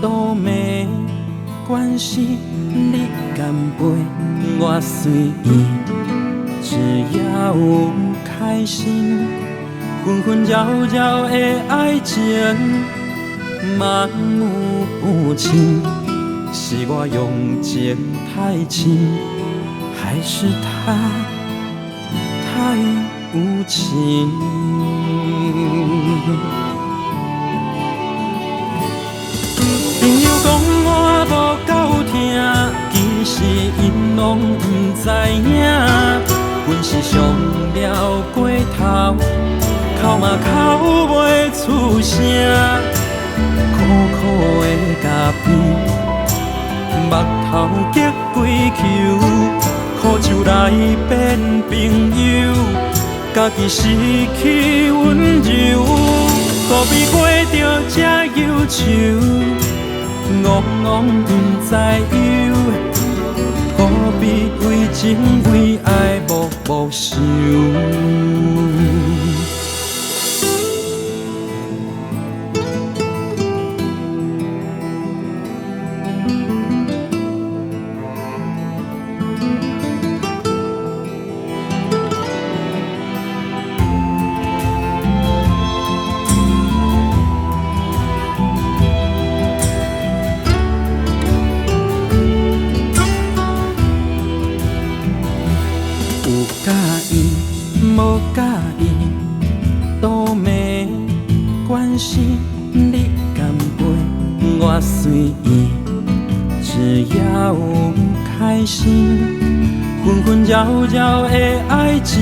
都没关系，你敢陪我随意，只要有开心。分分秒秒的爱情，漫无不情，是我用情太轻，还是他太无情？朋友讲我无够疼，其实因拢不知影，阮是上了过头，哭嘛哭袂出声，苦苦的咖啡，目头结几球，苦酒来变朋友，家己失去温柔，何必过着这忧愁？戆戆不知忧，何必为情为爱默默想？有介意，无介意都没关系，你敢陪我随意，只要有开心。分分秒秒的爱情，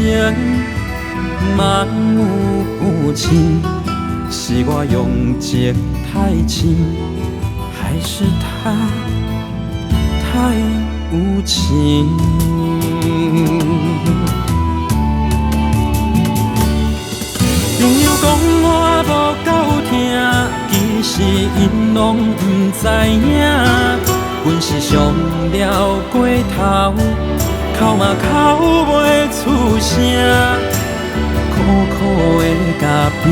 漫无不情，是我用情太轻，还是他太无情？朋友讲我无够疼，其实因拢不知影，阮是上了过头，哭嘛哭袂出声，苦苦的咖啡，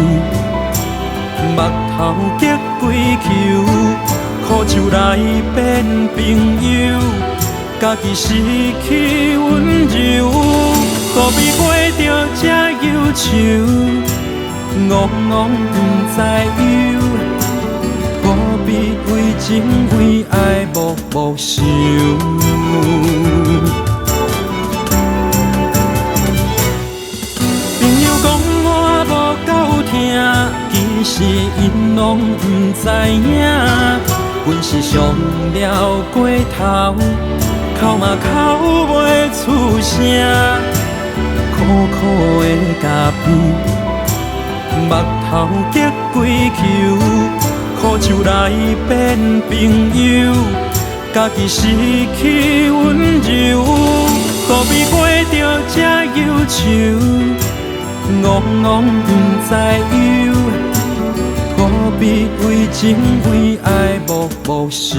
目头结几球，苦酒来变朋友，家己失去温柔，何必过着这忧愁？戆戆不知忧，何必为情为爱默默想？朋友讲我无够疼，其实因拢不知影，阮是上了过头，哭嘛哭袂出声，苦苦的咖啡，目头结几球，苦酒来变朋友，家己失去温柔，何必过着这忧愁？戆戆不知忧，何必为情为爱默默想？